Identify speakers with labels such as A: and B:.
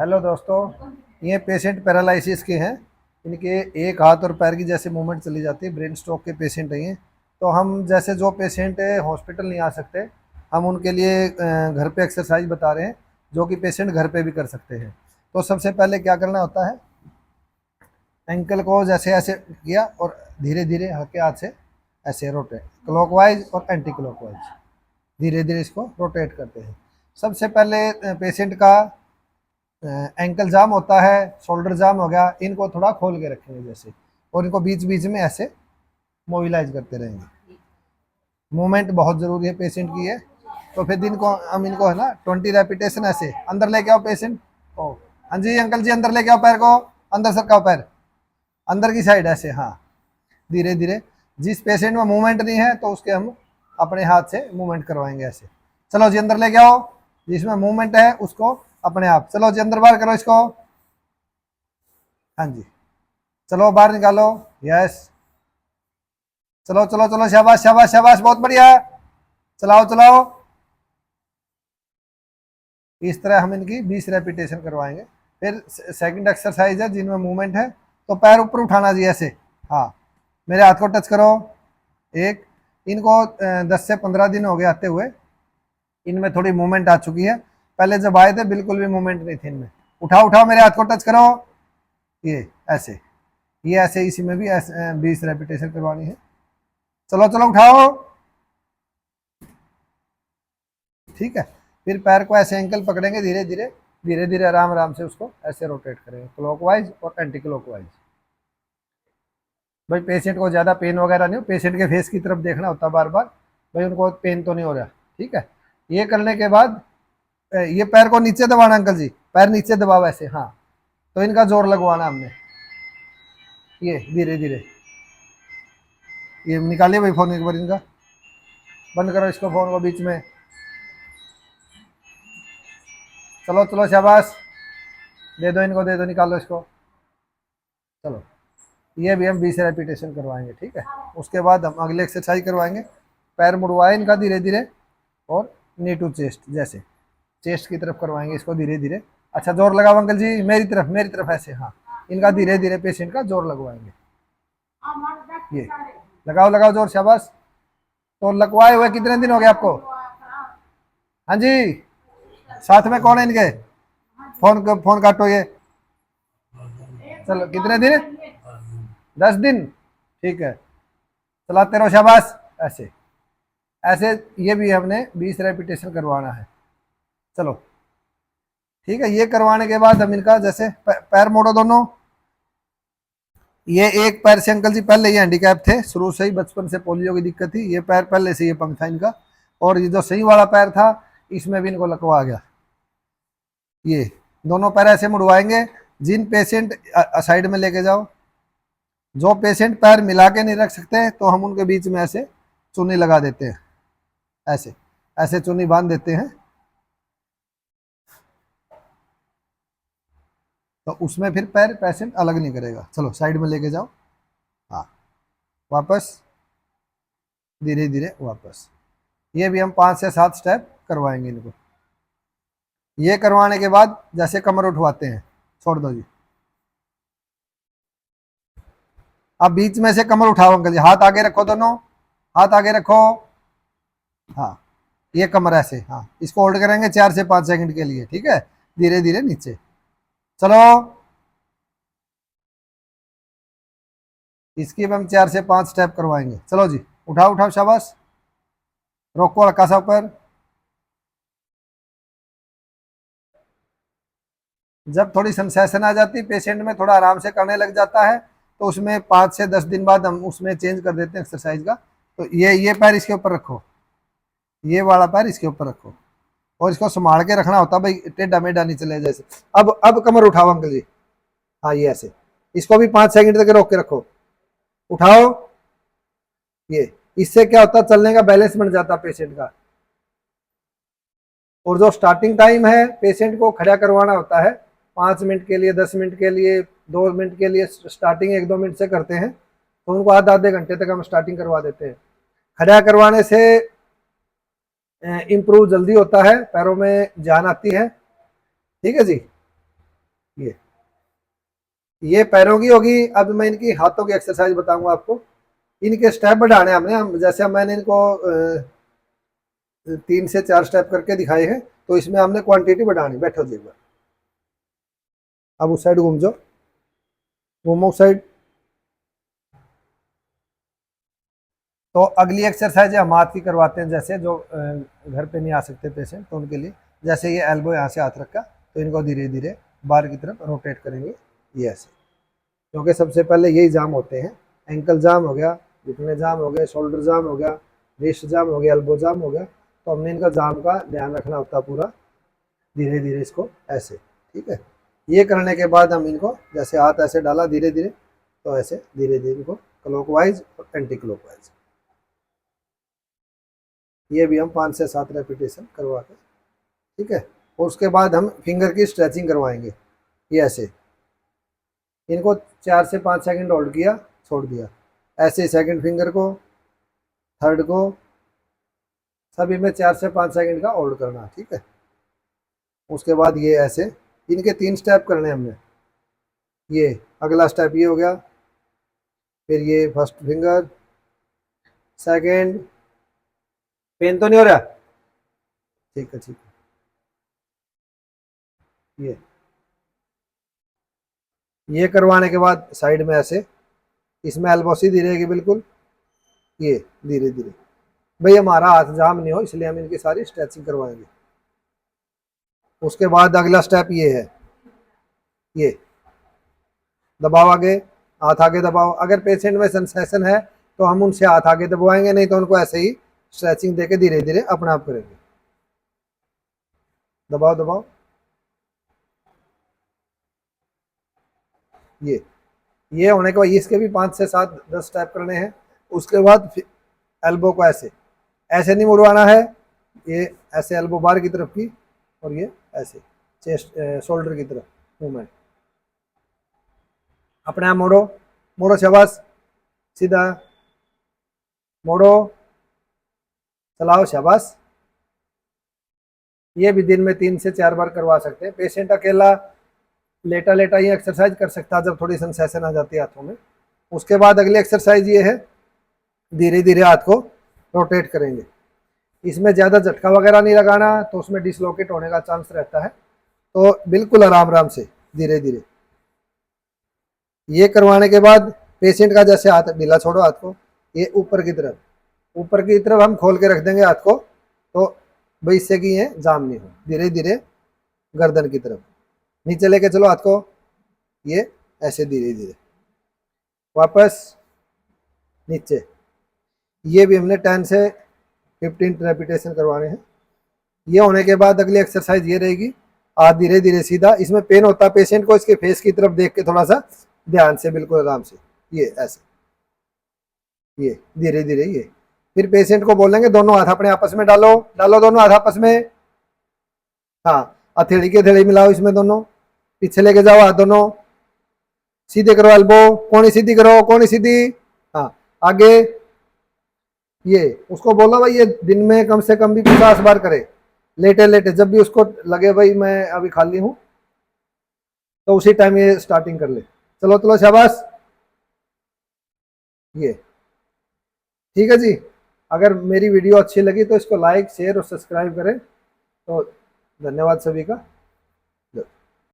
A: Hello दोस्तों, ये patient paralysis के हैं। इनके एक हाथ और पैर की जैसे मूवमेंट चली जाती है। ब्रेन स्ट्रोक के पेशेंट हैं ये। तो हम जैसे जो पेशेंट हॉस्पिटल नहीं आ सकते, हम उनके लिए घर पे एक्सरसाइज बता रहे हैं जो कि पेशेंट घर पे भी कर सकते हैं। तो सबसे पहले क्या करना होता है, एंकल को जैसे ऐसे किया और धीरे धीरे हल्के हाथ से ऐसे रोटेट, क्लॉकवाइज और एंटी क्लॉकवाइज धीरे धीरे इसको रोटेट करते हैं। सबसे पहले पेशेंट का एंकल जाम होता है, शोल्डर जाम हो गया, इनको थोड़ा खोल के रखेंगे जैसे, और इनको बीच बीच में ऐसे मोबिलाइज करते रहेंगे। मूवमेंट बहुत ज़रूरी है पेशेंट की है। तो फिर दिन को हम इनको है ना 20 रेपिटेशन ऐसे अंदर लेके आओ पेशेंट को। हाँ जी अंकल जी, अंदर लेके आओ पैर को, अंदर सरकाओ पैर अंदर की साइड ऐसे। हाँ, धीरे धीरे। जिस पेशेंट में मूवमेंट नहीं है तो उसके हम अपने हाथ से मूवमेंट करवाएंगे ऐसे। चलो जी अंदर लेके आओ। जिसमें मूवमेंट है उसको अपने आप, चलो जी अंदर बाहर करो इसको। हाँ जी, चलो बाहर निकालो। यस, चलो चलो चलो, शाबाश शाबाश शाबाश, बहुत बढ़िया। चलाओ चलाओ। इस तरह हम इनकी 20 रेपिटेशन करवाएंगे। फिर सेकंड एक्सरसाइज है जिनमें मूवमेंट है, तो पैर ऊपर उठाना जी ऐसे। हाँ, मेरे हाथ को टच करो। एक, इनको 10 से 15 दिन हो गए आते हुए, इनमें थोड़ी मूवमेंट आ चुकी है। पहले जब आए थे बिल्कुल भी मूवमेंट नहीं थी इनमें। उठाओ उठाओ, मेरे हाथ को टच करो। ये ऐसे, ये ऐसे, इसी में भी 20 रेपिटेशन करवानी है। चलो चलो उठाओ। ठीक है। फिर पैर को ऐसे एंकल पकड़ेंगे, धीरे धीरे धीरे धीरे आराम आराम से उसको ऐसे रोटेट करेंगे, क्लॉकवाइज और एंटी क्लॉकवाइज। भाई पेशेंट को ज़्यादा पेन वगैरह नहीं हो, पेशेंट के फेस की तरफ देखना होता है बार बार, भाई उनको पेन तो नहीं हो रहा। ठीक है। ये करने के बाद ये पैर को नीचे दबाना अंकल जी, पैर नीचे दबाओ ऐसे। हाँ, तो इनका जोर लगवाना हमने। ये धीरे धीरे, ये निकालिए भाई फोन एक बार इनका, बंद करो इसको फोन को बीच में। चलो चलो शाबाश, दे दो इनको, दे दो, निकालो इसको। चलो, ये भी हम 20 रेपिटेशन करवाएंगे। ठीक है। उसके बाद हम अगले एक्सरसाइज करवाएंगे। पैर मुड़वाए इनका धीरे धीरे, और नी टू चेस्ट जैसे, चेस्ट की तरफ करवाएंगे इसको धीरे धीरे। अच्छा, जोर लगाओ अंकल जी, मेरी तरफ ऐसे। हाँ, इनका धीरे धीरे पेशेंट का जोर लगवाएंगे। ये लगाओ लगाओ जोर, शाबाश। तो लगवाए हुए कितने दिन हो गए आपको? हाँ जी, साथ में कौन है इनके? फोन काटो ये। चलो कितने दिन? 10 दिन। ठीक है, चलाते रहो, शाबाश। ऐसे ऐसे, ये भी हमने 20 रेपिटेशन करवाना है। चलो ठीक है। ये करवाने के बाद हम इनका जैसे पैर मोड़ो दोनों। ये एक पैर से अंकल जी पहले ये हैंडीकैप थे, शुरू से ही बचपन से पोलियो की दिक्कत थी। ये पैर पहले से ये पंख था इनका, और ये जो सही वाला पैर था इसमें भी इनको लकवा गया। ये दोनों पैर ऐसे मुड़वाएंगे। जिन पेशेंट साइड में लेके जाओ, जो पेशेंट पैर मिला के नहीं रख सकते तो हम उनके बीच में ऐसे चुन्नी लगा देते हैं, ऐसे ऐसे चुन्नी बांध देते हैं। तो उसमें फिर पैर पेशेंट अलग नहीं करेगा। चलो साइड में लेके जाओ। हाँ, वापस, धीरे धीरे वापस। ये भी हम 5 से 7 स्टेप करवाएंगे इनको। ये करवाने के बाद जैसे कमर उठवाते हैं, छोड़ दो जी। अब बीच में से कमर उठाओ अंकल जी, हाथ आगे रखो दोनों, हाथ आगे रखो। हाँ, ये कमर ऐसे। हाँ, इसको होल्ड करेंगे 4 से 5 सेकंड के लिए। ठीक है, धीरे धीरे नीचे। चलो, इसकी भी हम 4 से 5 स्टेप करवाएंगे। चलो जी, उठाओ उठाओ, शाबाश। रोको हल्का सा ऊपर। जब थोड़ी सेंसेशन आ जाती पेशेंट में, थोड़ा आराम से करने लग जाता है, तो उसमें 5 से 10 दिन बाद हम उसमें चेंज कर देते हैं एक्सरसाइज का। तो ये पैर इसके ऊपर रखो, ये वाला पैर इसके ऊपर रखो, और इसको संभाल के रखना होता है भाई, टेढ़ा मेढ़ा नहीं चले जैसे। अब कमर उठाओ अंकल जी। हाँ, ये ऐसे, इसको भी 5 सेकंड तक रोक के रखो। उठाओ। ये, इससे क्या होता है, चलने का बैलेंस बन जाता है पेशेंट का। और जो स्टार्टिंग टाइम है पेशेंट को खड़ा करवाना होता है 5 मिनट के लिए, 10 मिनट के लिए, 2 मिनट के लिए। स्टार्टिंग 1-2 मिनट से करते हैं तो उनको आधे घंटे तक हम स्टार्टिंग करवा देते हैं। खड़ा करवाने से इम्प्रूव जल्दी होता है, पैरों में जान आती है। ठीक है जी। ये पैरों की होगी। अब मैं इनकी हाथों की एक्सरसाइज बताऊंगा आपको। इनके स्टेप बढ़ाने हमने, हम जैसे मैंने इनको 3 से 4 स्टेप करके दिखाए हैं, तो इसमें हमने क्वांटिटी बढ़ानी। बैठो जी एक बार, अब उस साइड घूम जाओ, घूमो उस साइड। तो अगली एक्सरसाइज हम हाथ की करवाते हैं, जैसे जो घर पे नहीं आ सकते पेशेंट, तो उनके लिए जैसे ये एल्बो यहाँ से हाथ रखा, तो इनको धीरे धीरे बाहर की तरफ रोटेट करेंगे, ये ऐसे। क्योंकि सबसे पहले यही जाम होते हैं, एंकल जाम हो गया, घुटने जाम हो गए, शोल्डर जाम हो गया, रिस्ट जाम हो गया, एल्बो जाम हो गया। तो हमने इनका जाम का ध्यान रखना होता पूरा, धीरे धीरे इसको ऐसे, ठीक है। ये करने के बाद हम इनको जैसे हाथ ऐसे डाला धीरे धीरे, तो ऐसे धीरे धीरे इनको क्लॉकवाइज और एंटी क्लॉकवाइज, ये भी हम 5 से 7 रेपिटेशन करवा के, ठीक है। और उसके बाद हम फिंगर की स्ट्रेचिंग करवाएंगे, ये ऐसे। इनको 4 से 5 सेकंड होल्ड किया, छोड़ दिया, ऐसे सेकंड फिंगर को, थर्ड को, सभी में 4 से 5 सेकंड का होल्ड करना, ठीक है। उसके बाद ये ऐसे, इनके 3 स्टेप करने हमने। ये अगला स्टेप ये हो गया, फिर ये फर्स्ट फिंगर, सेकंड, पेन तो नहीं हो रहा, ठीक है ठीक है। ये करवाने के बाद साइड में ऐसे, इसमें एल्बो सीधी रहेगी बिल्कुल, ये धीरे धीरे। भाई हमारा हाथ जाम नहीं हो, इसलिए हम इनकी सारी स्ट्रेचिंग करवाएंगे। उसके बाद अगला स्टेप ये है, ये दबाओ आगे, हाथ आगे दबाओ। अगर पेशेंट में सेंसेशन है तो हम उनसे हाथ आगे दबवाएंगे, नहीं तो उनको ऐसे ही स्ट्रेचिंग देके धीरे धीरे अपने आप करेंगे। दबाओ दबाओ, ये होने के बाद इसके भी 5 से 7 10 स्टेप करने हैं। उसके बाद एल्बो को ऐसे ऐसे नहीं मुड़वाना है, ये ऐसे एल्बो बाहर की तरफ की, और ये ऐसे चेस्ट शोल्डर की तरफ मूवमेंट। अपने आप मोड़ो, मोड़ो शाबाश, सीधा मोड़ो, चलाओ शाबाश। ये भी दिन में 3 से 4 बार करवा सकते हैं। पेशेंट अकेला लेटा लेटा ये एक्सरसाइज कर सकता है जब थोड़ी सेंसेशन आ जाती है हाथों में। उसके बाद अगली एक्सरसाइज ये है, धीरे धीरे हाथ को रोटेट करेंगे। इसमें ज़्यादा झटका वगैरह नहीं लगाना, तो उसमें डिसलोकेट होने का चांस रहता है। तो बिल्कुल आराम आराम से धीरे धीरे। ये करवाने के बाद पेशेंट का जैसे हाथ ढीला छोड़ो, हाथ को ये ऊपर की तरफ हम खोल के रख देंगे हाथ को, तो भाई इससे कि ये जाम नहीं हो। धीरे धीरे गर्दन की तरफ नीचे लेके चलो हाथ को, ये ऐसे धीरे धीरे वापस नीचे। ये भी हमने 10 से 15 रेपिटेशन करवाने हैं। ये होने के बाद अगली एक्सरसाइज ये रहेगी, हाथ धीरे धीरे सीधा। इसमें पेन होता है पेशेंट को, इसके फेस की तरफ देख के थोड़ा सा ध्यान से, बिल्कुल आराम से, ये ऐसे, ये धीरे धीरे। ये फिर पेशेंट को बोलेंगे दोनों हाथ अपने आपस में डालो, डालो दोनों हाथ आपस में, हाँ हथेली की हथेली मिलाओ इसमें दोनों, पीछे लेके जाओ हाथ दोनों, सीधे करो एल्बो, कोनी सीधी करो, कोनी सीधी, हाँ आगे। ये उसको बोला भाई ये दिन में कम से कम भी 50 बार करे, लेटे लेटे। जब भी उसको लगे भाई मैं अभी खाली हूँ, तो उसी टाइम ये स्टार्टिंग कर ले। चलो चलो शाबाश, ये ठीक है जी। अगर मेरी वीडियो अच्छी लगी तो इसको लाइक शेयर और सब्सक्राइब करें। तो धन्यवाद सभी का।